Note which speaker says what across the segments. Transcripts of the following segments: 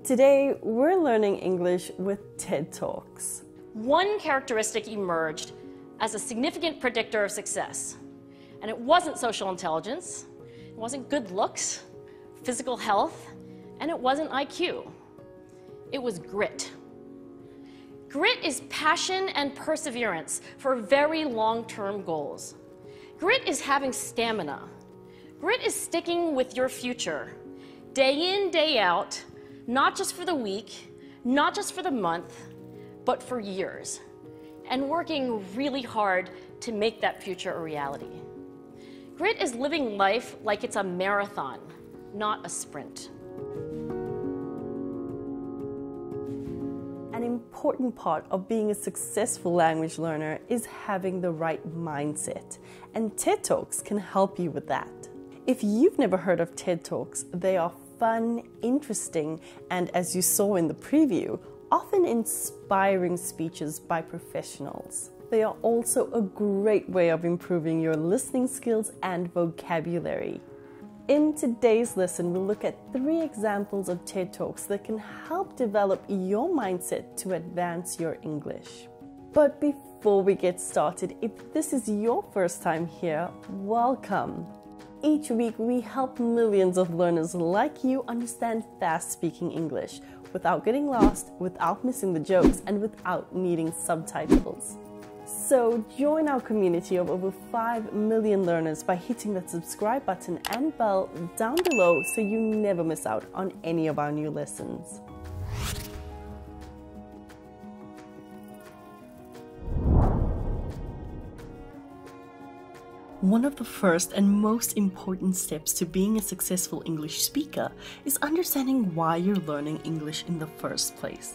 Speaker 1: Today, we're learning English with TED Talks.
Speaker 2: One characteristic emerged as a significant predictor of success. And it wasn't social intelligence, it wasn't good looks, physical health, and it wasn't IQ. It was grit. Grit is passion and perseverance for very long-term goals. Grit is having stamina. Grit is sticking with your future, day in, day out, not just for the week, not just for the month, but for years, and working really hard to make that future a reality. Grit is living life like it's a marathon, not a sprint.
Speaker 1: An important part of being a successful language learner is having the right mindset, and TED Talks can help you with that. If you've never heard of TED Talks, they are fun, interesting, and as you saw in the preview, often inspiring speeches by professionals. They are also a great way of improving your listening skills and vocabulary. In today's lesson, we'll look at 3 examples of TED Talks that can help develop your mindset to advance your English. But before we get started, if this is your first time here, welcome. Each week, we help millions of learners like you understand fast-speaking English without getting lost, without missing the jokes, and without needing subtitles. So join our community of over 5 million learners by hitting that subscribe button and bell down below so you never miss out on any of our new lessons. One of the first and most important steps to being a successful English speaker is understanding why you're learning English in the first place.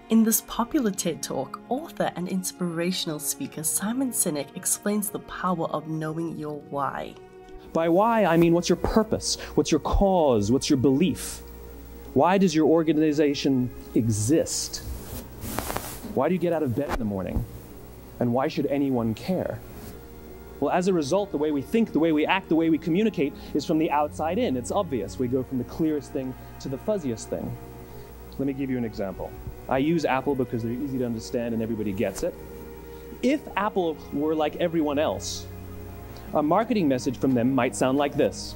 Speaker 1: In this popular TED Talk, author and inspirational speaker Simon Sinek explains the power of knowing your why.
Speaker 3: By why, I mean what's your purpose? What's your cause? What's your belief? Why does your organization exist? Why do you get out of bed in the morning? And why should anyone care? Well, as a result, the way we think, the way we act, the way we communicate is from the outside in. It's obvious. We go from the clearest thing to the fuzziest thing. Let me give you an example. I use Apple because they're easy to understand and everybody gets it. If Apple were like everyone else, a marketing message from them might sound like this.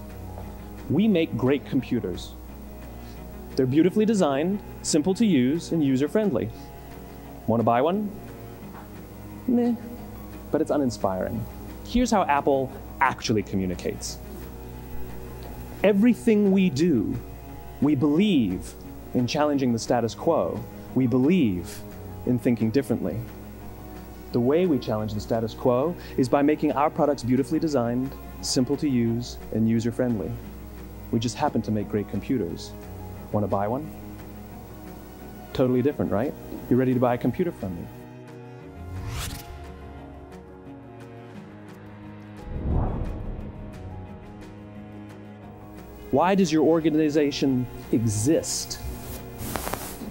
Speaker 3: We make great computers. They're beautifully designed, simple to use, and user-friendly. Want to buy one? Meh, but it's uninspiring. Here's how Apple actually communicates. Everything we do, we believe in challenging the status quo. We believe in thinking differently. The way we challenge the status quo is by making our products beautifully designed, simple to use, and user-friendly. We just happen to make great computers. Want to buy one? Totally different, right? You're ready to buy a computer from me. Why does your organization exist?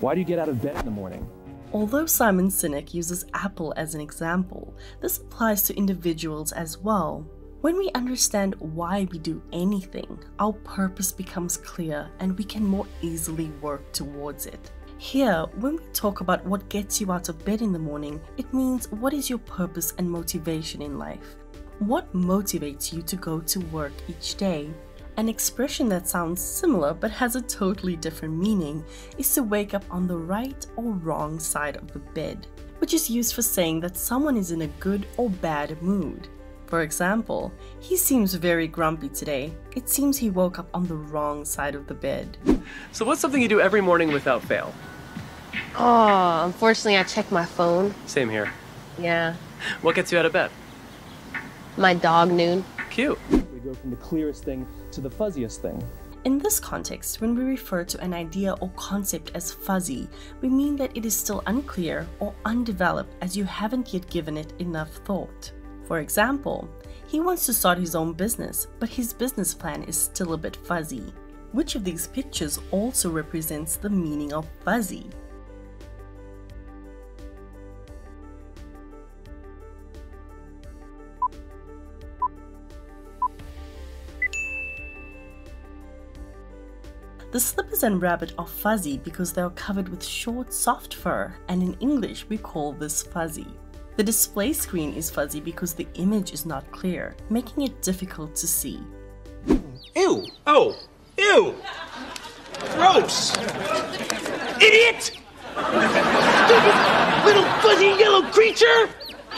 Speaker 3: Why do you get out of bed in the morning?
Speaker 1: Although Simon Sinek uses Apple as an example, this applies to individuals as well. When we understand why we do anything, our purpose becomes clear and we can more easily work towards it. Here, when we talk about what gets you out of bed in the morning, it means what is your purpose and motivation in life? What motivates you to go to work each day? An expression that sounds similar but has a totally different meaning is to wake up on the right or wrong side of the bed, which is used for saying that someone is in a good or bad mood. For example, he seems very grumpy today. It seems he woke up on the wrong side of the bed.
Speaker 4: So what's something you do every morning without fail?
Speaker 5: Oh, unfortunately I check my phone.
Speaker 4: Same here.
Speaker 5: Yeah.
Speaker 4: What gets you out of bed?
Speaker 5: My dog noon.
Speaker 4: Cute.
Speaker 3: We go from the clearest thing to the fuzziest thing.
Speaker 1: In this context, when we refer to an idea or concept as fuzzy, we mean that it is still unclear or undeveloped as you haven't yet given it enough thought. For example, he wants to start his own business, but his business plan is still a bit fuzzy. Which of these pictures also represents the meaning of fuzzy? The The slippers and rabbit are fuzzy because they are covered with short, soft fur, and in English we call this fuzzy. The display screen is fuzzy because the image is not clear, making it difficult to see.
Speaker 6: Ew! Oh! Ew! Gross! Idiot! Stupid little fuzzy yellow creature!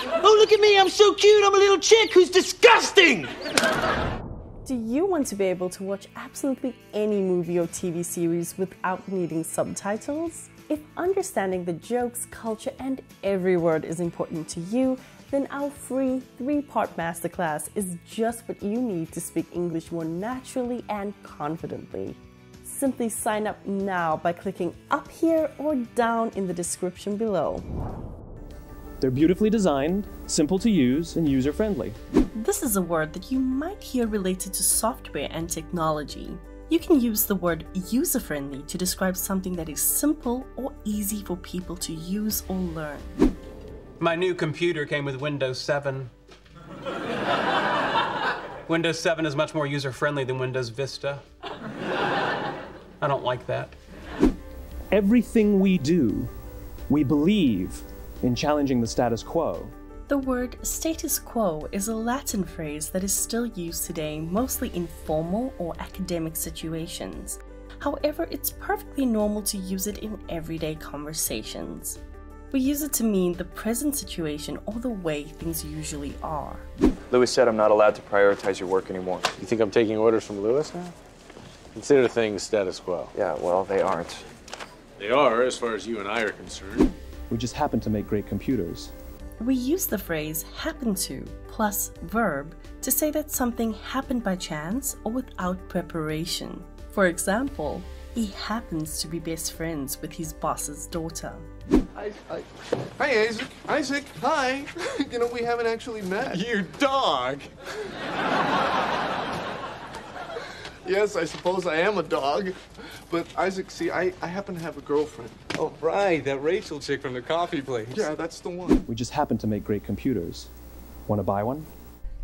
Speaker 6: Oh, look at me, I'm so cute, I'm a little chick who's disgusting!
Speaker 1: Do you want to be able to watch absolutely any movie or TV series without needing subtitles? If understanding the jokes, culture, and every word is important to you, then our free 3-part masterclass is just what you need to speak English more naturally and confidently. Simply sign up now by clicking up here or down in the description below.
Speaker 3: They're beautifully designed, simple to use, and user-friendly.
Speaker 1: This is a word that you might hear related to software and technology. You can use the word user-friendly to describe something that is simple or easy for people to use or learn.
Speaker 7: My new computer came with Windows 7. Windows 7 is much more user-friendly than Windows Vista. I don't like that.
Speaker 3: Everything we do, we believe in challenging the status quo.
Speaker 1: The word status quo is a Latin phrase that is still used today, mostly in formal or academic situations. However, it's perfectly normal to use it in everyday conversations. We use it to mean the present situation or the way things usually are.
Speaker 8: Louis said I'm not allowed to prioritize your work anymore.
Speaker 9: You think I'm taking orders from Louis now? Consider things status quo.
Speaker 8: Yeah, well, they aren't.
Speaker 9: They are, as far as you and I are concerned.
Speaker 3: We just happen to make great computers.
Speaker 1: We use the phrase happen to plus verb to say that something happened by chance or without preparation. For example, he happens to be best friends with his boss's daughter.
Speaker 10: Hi, Isaac. Isaac, hi. You know, we haven't actually met.
Speaker 9: You dog!
Speaker 10: Yes, I suppose I am a dog. But, Isaac, see, I happen to have a girlfriend.
Speaker 9: Oh, right, that Rachel chick from the coffee place.
Speaker 10: Yeah, that's the one.
Speaker 3: We just happen to make great computers. Want to buy one?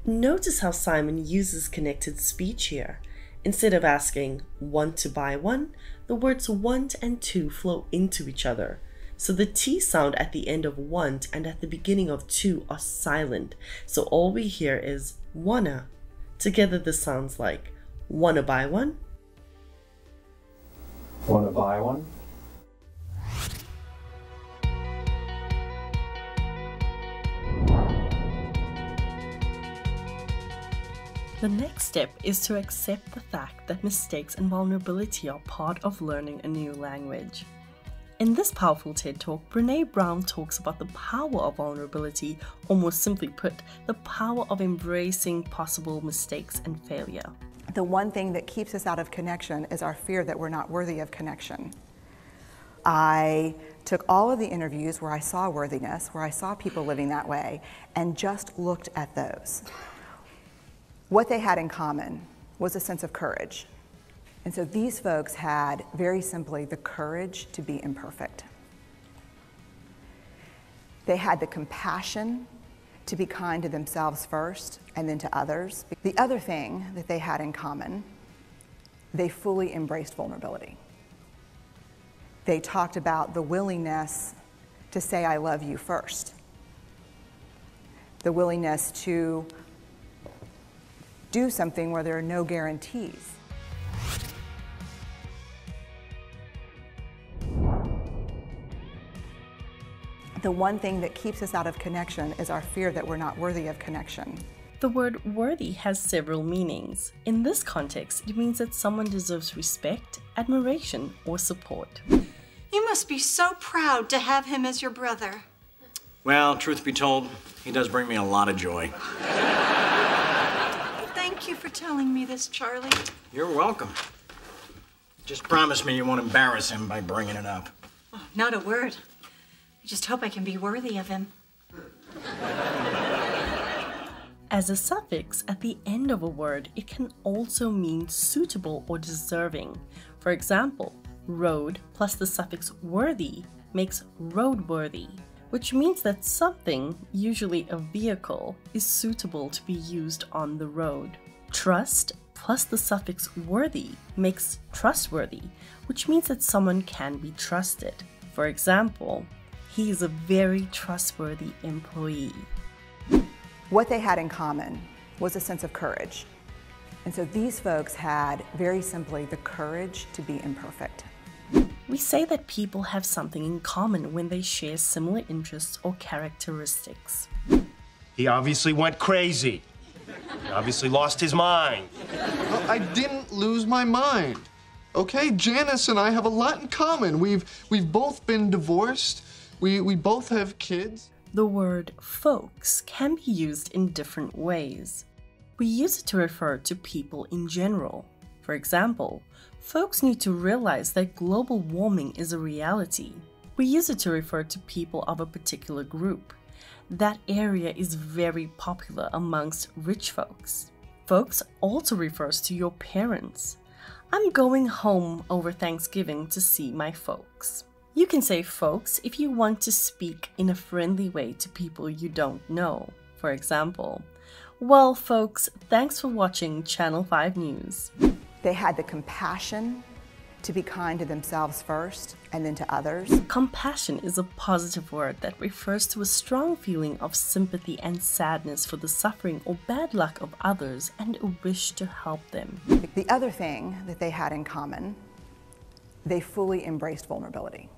Speaker 1: Notice how Simon uses connected speech here. Instead of asking, want to buy one, the words want and to flow into each other. So the T sound at the end of want and at the beginning of to are silent. So all we hear is wanna. Together this sounds like, wanna buy one?
Speaker 3: Want to buy one?
Speaker 1: The next step is to accept the fact that mistakes and vulnerability are part of learning a new language. In this powerful TED Talk, Brené Brown talks about the power of vulnerability, or more simply put, the power of embracing possible mistakes and failure.
Speaker 11: The one thing that keeps us out of connection is our fear that we're not worthy of connection. I took all of the interviews where I saw worthiness, where I saw people living that way, and just looked at those. What they had in common was a sense of courage. And so these folks had, very simply, the courage to be imperfect. They had the compassion to be kind to themselves first and then to others. The other thing that they had in common, they fully embraced vulnerability. They talked about the willingness to say, I love you first. The willingness to do something where there are no guarantees. The one thing that keeps us out of connection is our fear that we're not worthy of connection.
Speaker 1: The word worthy has several meanings. In this context, it means that someone deserves respect, admiration, or support.
Speaker 12: You must be so proud to have him as your brother.
Speaker 13: Well, truth be told, he does bring me a lot of joy.
Speaker 12: Thank you for telling me this, Charlie.
Speaker 13: You're welcome. Just promise me you won't embarrass him by bringing it up.
Speaker 12: Oh, not a word. I just hope I can be worthy of him.
Speaker 1: As a suffix at the end of a word, it can also mean suitable or deserving. For example, road plus the suffix worthy makes roadworthy, which means that something, usually a vehicle, is suitable to be used on the road. Trust plus the suffix worthy makes trustworthy, which means that someone can be trusted. For example, he is a very trustworthy employee.
Speaker 11: What they had in common was a sense of courage. And so these folks had, very simply, the courage to be imperfect.
Speaker 1: We say that people have something in common when they share similar interests or characteristics.
Speaker 14: He obviously went crazy. He obviously lost his mind.
Speaker 10: Well, I didn't lose my mind. Okay, Janice and I have a lot in common. We've both been divorced. We both have kids.
Speaker 1: The word folks can be used in different ways. We use it to refer to people in general. For example, folks need to realize that global warming is a reality. We use it to refer to people of a particular group. That area is very popular amongst rich folks. Folks also refers to your parents. I'm going home over Thanksgiving to see my folks. You can say folks if you want to speak in a friendly way to people you don't know. For example, well, folks, thanks for watching Channel 5 News.
Speaker 11: They had the compassion to be kind to themselves first and then to others.
Speaker 1: Compassion is a positive word that refers to a strong feeling of sympathy and sadness for the suffering or bad luck of others and a wish to help them.
Speaker 11: The other thing that they had in common, they fully embraced vulnerability.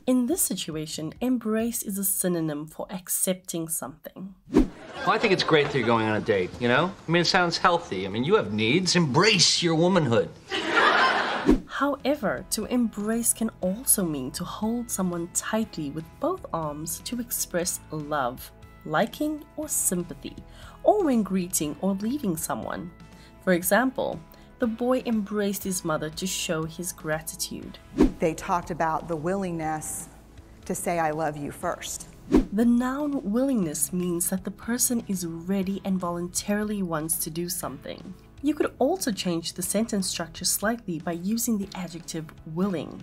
Speaker 1: In this situation, embrace is a synonym for accepting something.
Speaker 15: Well, I think it's great that you're going on a date, you know? I mean, it sounds healthy. I mean, you have needs. Embrace your womanhood.
Speaker 1: However, to embrace can also mean to hold someone tightly with both arms to express love, liking, or sympathy, or when greeting or leaving someone. For example, the boy embraced his mother to show his gratitude.
Speaker 11: They talked about the willingness to say I love you first.
Speaker 1: The noun willingness means that the person is ready and voluntarily wants to do something. You could also change the sentence structure slightly by using the adjective willing.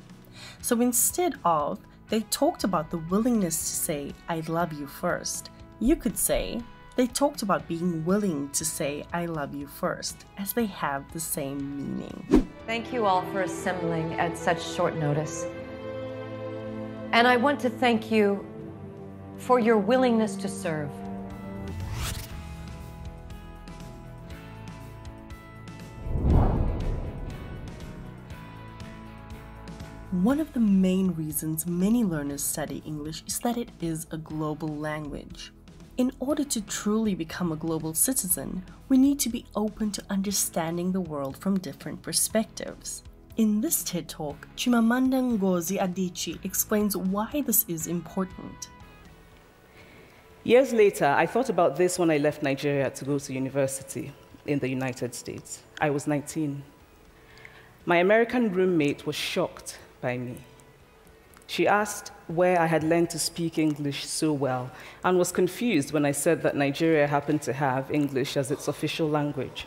Speaker 1: So instead of, they talked about the willingness to say I love you first, you could say, they talked about being willing to say I love you first, as they have the same meaning.
Speaker 16: Thank you all for assembling at such short notice. And I want to thank you for your willingness to serve.
Speaker 1: One of the main reasons many learners study English is that it is a global language. In order to truly become a global citizen, we need to be open to understanding the world from different perspectives. In this TED Talk, Chimamanda Ngozi Adichie explains why this is important.
Speaker 17: Years later, I thought about this when I left Nigeria to go to university in the United States. I was 19. My American roommate was shocked by me. She asked where I had learned to speak English so well and was confused when I said that Nigeria happened to have English as its official language.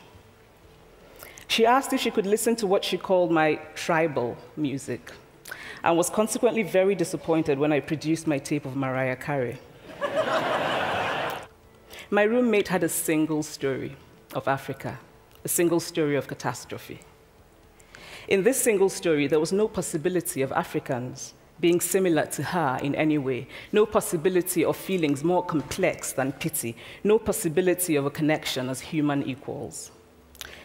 Speaker 17: She asked if she could listen to what she called my tribal music and was consequently very disappointed when I produced my tape of Mariah Carey. My roommate had a single story of Africa, a single story of catastrophe. In this single story, there was no possibility of Africans being similar to her in any way, no possibility of feelings more complex than pity, no possibility of a connection as human equals.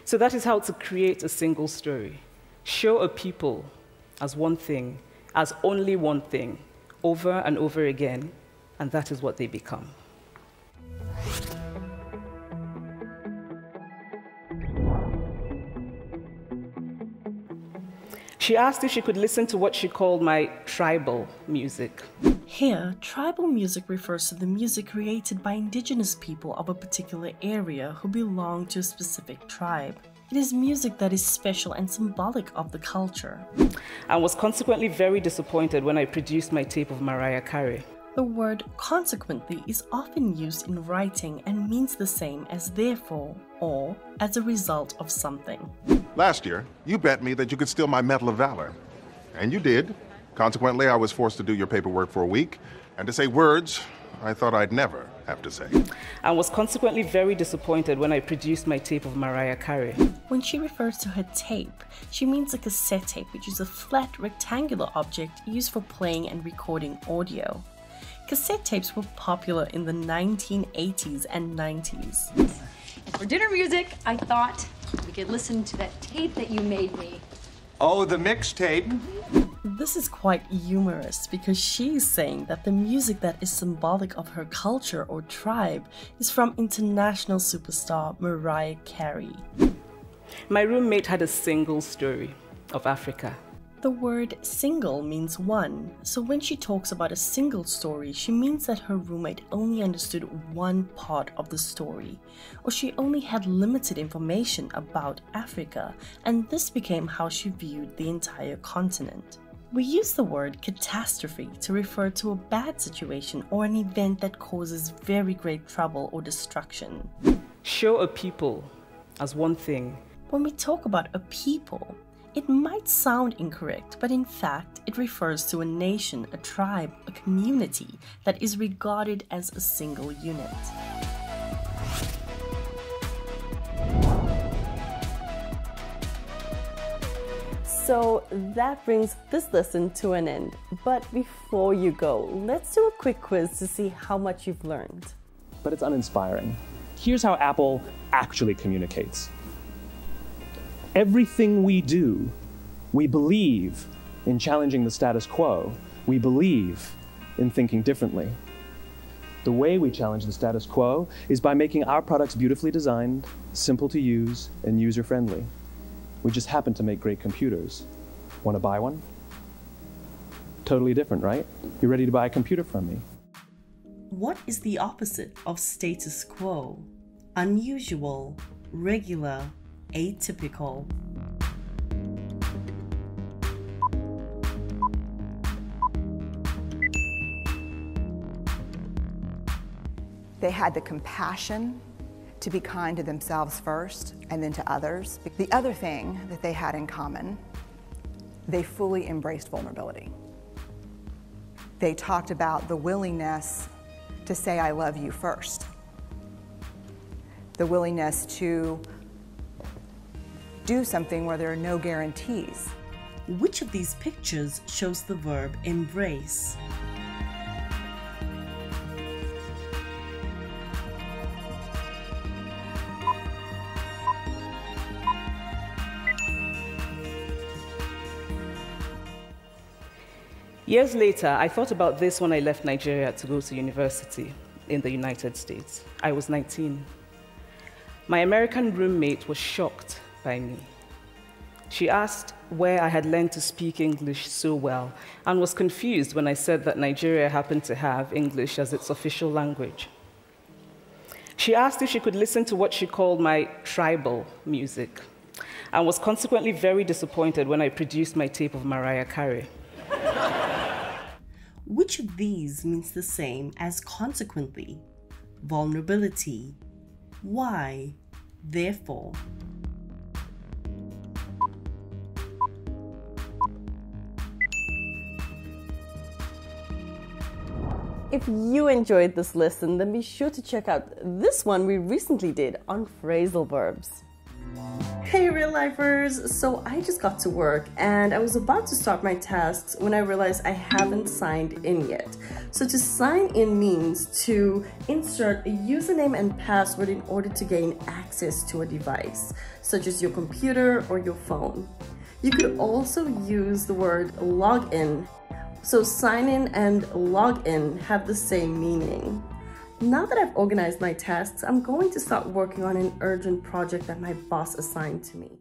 Speaker 17: So that is how to create a single story. Show a people as one thing, as only one thing, over and over again, and that is what they become. She asked if she could listen to what she called my tribal music.
Speaker 1: Here, tribal music refers to the music created by indigenous people of a particular area who belong to a specific tribe. It is music that is special and symbolic of the culture.
Speaker 17: And was consequently very disappointed when I produced my tape of Mariah Carey.
Speaker 1: The word consequently is often used in writing and means the same as therefore or as a result of something.
Speaker 18: Last year, you bet me that you could steal my Medal of Valor. And you did. Consequently, I was forced to do your paperwork for a week and to say words I thought I'd never have to say.
Speaker 17: And was consequently very disappointed when I produced my tape of Mariah Carey.
Speaker 1: When she refers to her tape, she means a cassette tape, which is a flat rectangular object used for playing and recording audio. Cassette tapes were popular in the 1980s and 90s.
Speaker 19: And for dinner music, I thought we could listen to that tape that you made me.
Speaker 14: Oh, the mixtape?
Speaker 1: This is quite humorous because she's saying that the music that is symbolic of her culture or tribe is from international superstar Mariah Carey.
Speaker 17: My roommate had a single story of Africa.
Speaker 1: The word single means one, so when she talks about a single story, she means that her roommate only understood one part of the story, or she only had limited information about Africa, and this became how she viewed the entire continent. We use the word catastrophe to refer to a bad situation or an event that causes very great trouble or destruction.
Speaker 17: Show a people as one thing.
Speaker 1: When we talk about a people, it might sound incorrect, but in fact, it refers to a nation, a tribe, a community that is regarded as a single unit. So that brings this lesson to an end. But before you go, let's do a quick quiz to see how much you've learned.
Speaker 3: But it's uninspiring. Here's how Apple actually communicates. Everything we do, we believe in challenging the status quo. We believe in thinking differently. The way we challenge the status quo is by making our products beautifully designed, simple to use, and user-friendly. We just happen to make great computers. Want to buy one? Totally different, right? You ready to buy a computer from me?
Speaker 1: What is the opposite of status quo? Unusual, regular, atypical.
Speaker 11: They had the compassion to be kind to themselves first and then to others. The other thing that they had in common, they fully embraced vulnerability. They talked about the willingness to say I love you first. The willingness to do something where there are no guarantees.
Speaker 1: Which of these pictures shows the verb embrace?
Speaker 17: Years later, I thought about this when I left Nigeria to go to university in the United States. I was 19. My American roommate was shocked by me. She asked where I had learned to speak English so well and was confused when I said that Nigeria happened to have English as its official language. She asked if she could listen to what she called my tribal music and was consequently very disappointed when I produced my tape of Mariah Carey.
Speaker 1: Which of these means the same as consequently? Vulnerability. Why? Therefore. If you enjoyed this lesson, then be sure to check out this one we recently did on phrasal verbs. Hey real lifers! So I just got to work and I was about to start my tasks when I realized I haven't signed in yet. So to sign in means to insert a username and password in order to gain access to a device, such as your computer or your phone. You could also use the word login. So sign in and log in have the same meaning. Now that I've organized my tasks, I'm going to start working on an urgent project that my boss assigned to me.